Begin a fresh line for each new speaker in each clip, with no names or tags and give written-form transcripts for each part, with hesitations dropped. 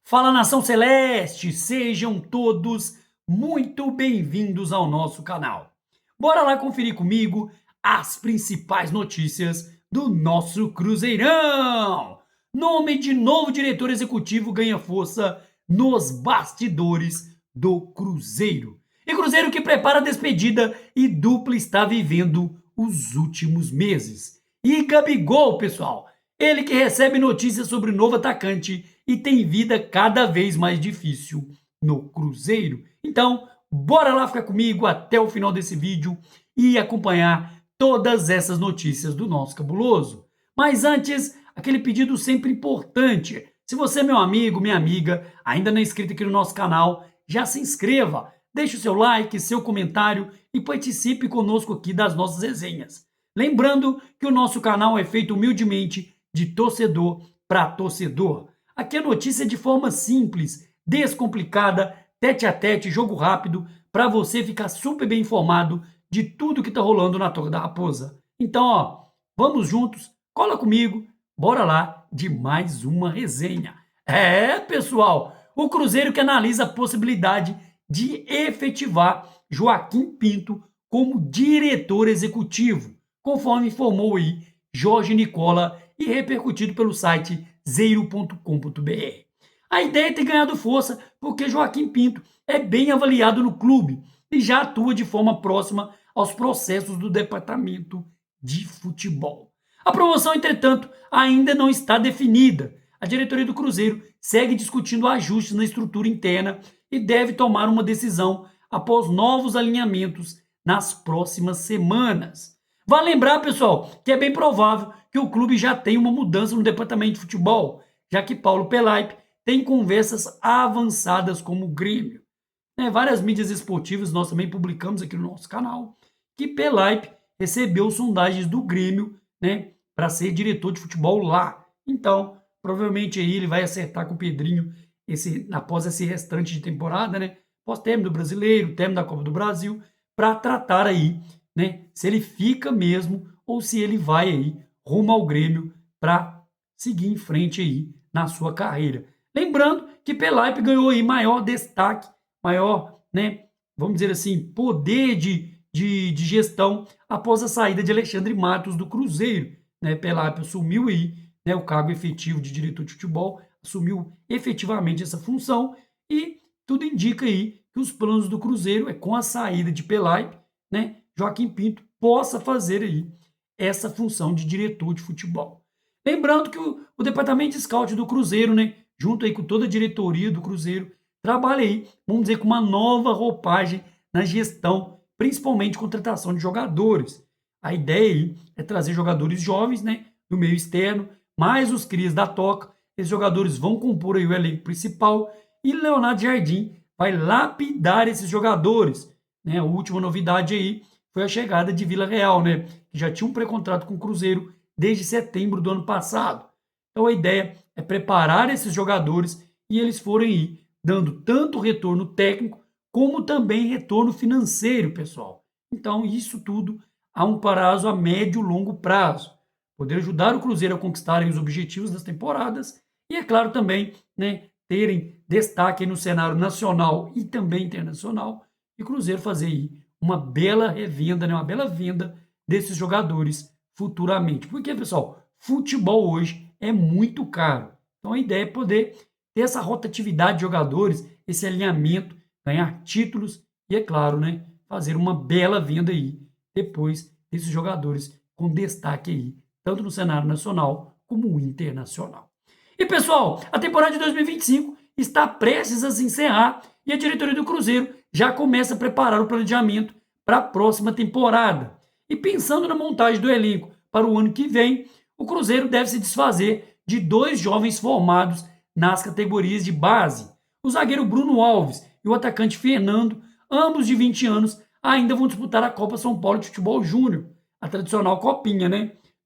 Fala, nação celeste, sejam todos muito bem-vindos ao nosso canal. Bora lá conferir comigo as principais notícias do nosso Cruzeirão. Nome de novo diretor executivo ganha força nos bastidores do Cruzeiro. E Cruzeiro que prepara a despedida e dupla está vivendo os últimos meses. E Gabigol, pessoal, ele que recebe notícias sobre o novo atacante e tem vida cada vez mais difícil no Cruzeiro. Então, bora lá ficar comigo até o final desse vídeo e acompanhar todas essas notícias do nosso cabuloso. Mas antes, aquele pedido sempre importante. Se você, meu amigo, minha amiga, ainda não é inscrito aqui no nosso canal, já se inscreva, deixe o seu like, seu comentário e participe conosco aqui das nossas resenhas. Lembrando que o nosso canal é feito humildemente de torcedor para torcedor. Aqui a notícia é de forma simples, descomplicada, tete a tete, jogo rápido, para você ficar super bem informado de tudo que está rolando na Toca da Raposa. Então, ó, vamos juntos, cola comigo, bora lá de mais uma resenha. É, pessoal, o Cruzeiro que analisa a possibilidade de efetivar Joaquim Pinto como diretor executivo, conforme informou aí Jorge Nicola e repercutido pelo site zeiro.com.br. A ideia tem ganhado força porque Joaquim Pinto é bem avaliado no clube e já atua de forma próxima aos processos do departamento de futebol. A promoção, entretanto, ainda não está definida. A diretoria do Cruzeiro segue discutindo ajustes na estrutura interna e deve tomar uma decisão após novos alinhamentos nas próximas semanas. Vale lembrar, pessoal, que é bem provável que o clube já tenha uma mudança no departamento de futebol, já que Paulo Pelaipe tem conversas avançadas com o Grêmio. Várias mídias esportivas, nós também publicamos aqui no nosso canal, que Pelaipe recebeu sondagens do Grêmio, para ser diretor de futebol lá. Então, provavelmente aí ele vai acertar com o Pedrinho após esse restante de temporada, após término do Brasileiro, término da Copa do Brasil, para tratar aí, se ele fica mesmo ou se ele vai aí rumo ao Grêmio para seguir em frente aí na sua carreira. Lembrando que Pelaipe ganhou aí maior destaque, maior, vamos dizer assim, poder de gestão após a saída de Alexandre Matos do Cruzeiro. Pelaipe assumiu aí o cargo efetivo de diretor de futebol, assumiu efetivamente essa função e tudo indica aí que os planos do Cruzeiro é com a saída de Pelaipe, Joaquim Pinto possa fazer aí essa função de diretor de futebol. Lembrando que o departamento de scout do Cruzeiro, junto aí com toda a diretoria do Cruzeiro, trabalha aí, vamos dizer, com uma nova roupagem na gestão, principalmente contratação de jogadores. A ideia aí é trazer jogadores jovens, do meio externo, mais os crias da Toca. Esses jogadores vão compor aí o elenco principal e Leonardo Jardim vai lapidar esses jogadores. A última novidade aí foi a chegada de Vila Real, que já tinha um pré-contrato com o Cruzeiro desde setembro do ano passado. Então a ideia é preparar esses jogadores e eles forem aí dando tanto retorno técnico como também retorno financeiro, pessoal. Então isso tudo a um prazo a médio e longo prazo. Poder ajudar o Cruzeiro a conquistarem os objetivos das temporadas e, é claro, também terem destaque no cenário nacional e também internacional e o Cruzeiro fazer aí uma bela revenda, uma bela venda desses jogadores futuramente. Porque, pessoal, futebol hoje é muito caro. Então a ideia é poder ter essa rotatividade de jogadores, esse alinhamento, ganhar títulos e, é claro, fazer uma bela venda aí depois desses jogadores com destaque aí, tanto no cenário nacional como internacional. E, pessoal, a temporada de 2025 está prestes a se encerrar e a diretoria do Cruzeiro já começa a preparar o planejamento para a próxima temporada. E pensando na montagem do elenco para o ano que vem, o Cruzeiro deve se desfazer de 2 jovens formados nas categorias de base. O zagueiro Bruno Alves e o atacante Fernando, ambos de 20 anos, ainda vão disputar a Copa São Paulo de Futebol Júnior, a tradicional copinha,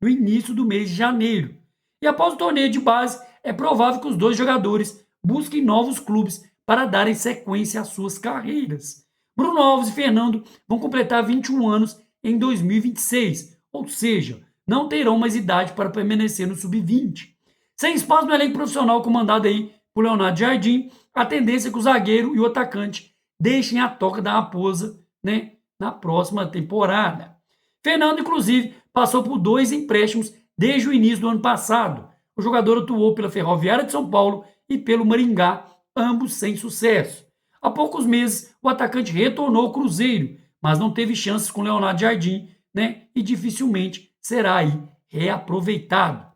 no início do mês de janeiro. E após o torneio de base, é provável que os 2 jogadores busquem novos clubes para darem sequência às suas carreiras. Bruno Alves e Fernando vão completar 21 anos em 2026, ou seja, não terão mais idade para permanecer no sub-20. Sem espaço no elenco profissional comandado aí para o Leonardo Jardim, a tendência é que o zagueiro e o atacante deixem a toca da raposa, né, na próxima temporada. Fernando, inclusive, passou por 2 empréstimos desde o início do ano passado. O jogador atuou pela Ferroviária de São Paulo e pelo Maringá, ambos sem sucesso. Há poucos meses, o atacante retornou ao Cruzeiro, mas não teve chances com Leonardo Jardim, né, e dificilmente será aí reaproveitado.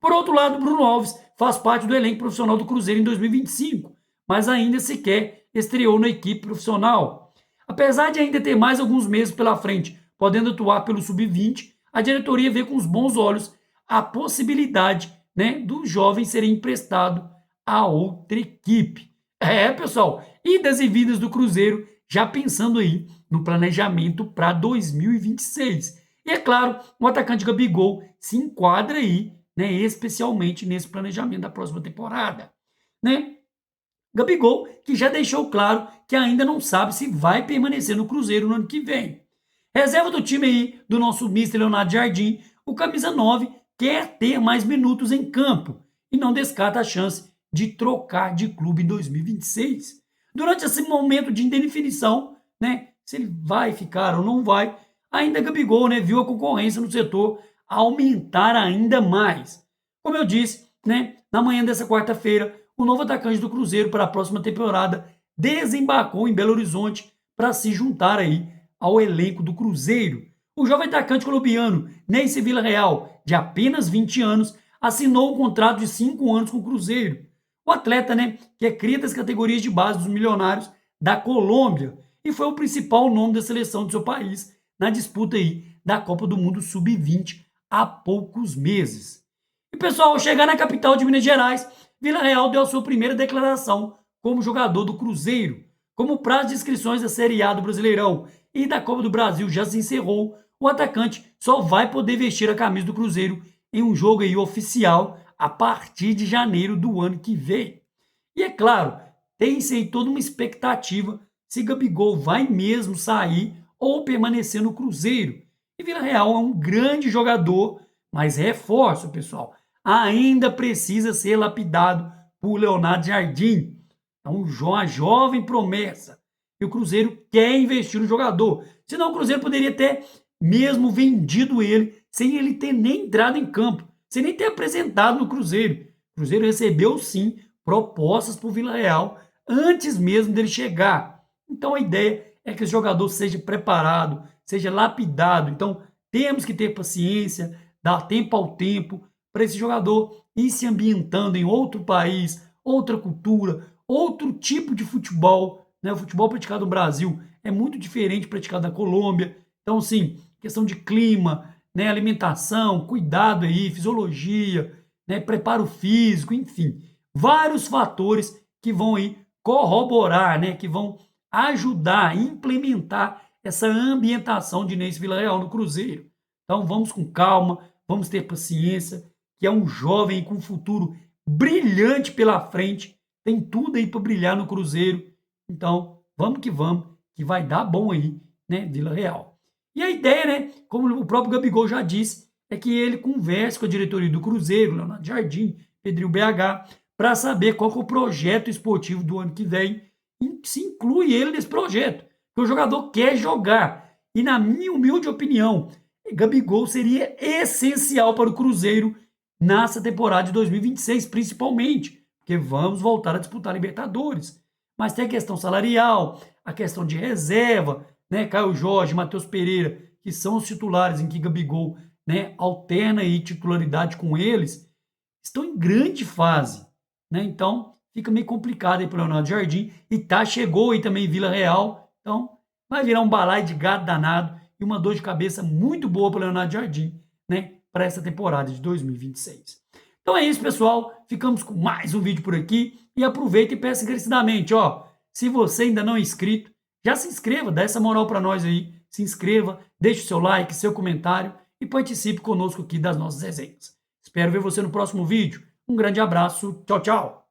Por outro lado, Bruno Alves faz parte do elenco profissional do Cruzeiro em 2025, mas ainda sequer estreou na equipe profissional. Apesar de ainda ter mais alguns meses pela frente, podendo atuar pelo sub-20, a diretoria vê com os bons olhos a possibilidade, né, do jovem ser emprestado a outra equipe. Pessoal, idas e vindas do Cruzeiro, já pensando aí no planejamento para 2026. E é claro, o atacante Gabigol se enquadra aí, né, especialmente nesse planejamento da próxima temporada, né? Gabigol, que já deixou claro que ainda não sabe se vai permanecer no Cruzeiro no ano que vem. Reserva do time aí do nosso mister Leonardo Jardim, o camisa 9 quer ter mais minutos em campo e não descarta a chance de trocar de clube em 2026. Durante esse momento de indefinição, né, se ele vai ficar ou não vai, ainda Gabigol, né, viu a concorrência no setor aumentar ainda mais. Como eu disse, né, na manhã dessa quarta-feira, o novo atacante do Cruzeiro para a próxima temporada desembarcou em Belo Horizonte para se juntar aí ao elenco do Cruzeiro. O jovem atacante colombiano Neyce Villarreal, de apenas 20 anos, assinou um contrato de 5 anos com o Cruzeiro. O atleta, né, que é cria das categorias de base dos milionários da Colômbia e foi o principal nome da seleção do seu país na disputa aí da Copa do Mundo Sub-20 há poucos meses. E pessoal, ao chegar na capital de Minas Gerais, Villarreal deu a sua primeira declaração como jogador do Cruzeiro. Como o prazo de inscrições da Série A do Brasileirão e da Copa do Brasil já se encerrou, o atacante só vai poder vestir a camisa do Cruzeiro em um jogo aí oficial a partir de janeiro do ano que vem. E é claro, tem-se aí toda uma expectativa se Gabigol vai mesmo sair ou permanecer no Cruzeiro. E Villarreal é um grande jogador, mas reforço, pessoal, ainda precisa ser lapidado por Leonardo Jardim. É uma jovem promessa. E o Cruzeiro quer investir no jogador. Senão o Cruzeiro poderia ter mesmo vendido ele sem ele ter nem entrado em campo, sem nem ter apresentado no Cruzeiro. O Cruzeiro recebeu sim propostas por Villarreal antes mesmo dele chegar. Então a ideia é que esse jogador seja preparado, seja lapidado. Então temos que ter paciência, dar tempo ao tempo para esse jogador ir se ambientando em outro país, outra cultura, outro tipo de futebol. Né? O futebol praticado no Brasil é muito diferente praticado na Colômbia. Então, sim, questão de clima, né, alimentação, cuidado aí, fisiologia, né, preparo físico, enfim, vários fatores que vão aí corroborar, né, que vão ajudar a implementar essa ambientação de Neyce Villarreal no Cruzeiro. Então vamos com calma, vamos ter paciência, que é um jovem com um futuro brilhante pela frente, tem tudo aí para brilhar no Cruzeiro. Então vamos, que vai dar bom aí, né, Villarreal. E a ideia, né, como o próprio Gabigol já disse, é que ele converse com a diretoria do Cruzeiro, Leonardo Jardim, Pedrinho BH, para saber qual que é o projeto esportivo do ano que vem e se inclui ele nesse projeto. Que o jogador quer jogar. E na minha humilde opinião, Gabigol seria essencial para o Cruzeiro nessa temporada de 2026, principalmente, porque vamos voltar a disputar Libertadores. Mas tem a questão salarial, a questão de reserva, né? Caio Jorge, Matheus Pereira, que são os titulares em que Gabigol, né, alterna aí titularidade com eles, estão em grande fase, né? Então fica meio complicado aí para o Leonardo Jardim. E chegou aí também Villarreal, então vai virar um balaio de gado danado e uma dor de cabeça muito boa para o Leonardo Jardim, né, para essa temporada de 2026. Então é isso, pessoal. Ficamos com mais um vídeo por aqui e aproveita e peça encarecidamente, ó, se você ainda não é inscrito, já se inscreva, dá essa moral para nós aí, se inscreva, deixe o seu like, seu comentário e participe conosco aqui das nossas resenhas. Espero ver você no próximo vídeo. Um grande abraço, tchau, tchau!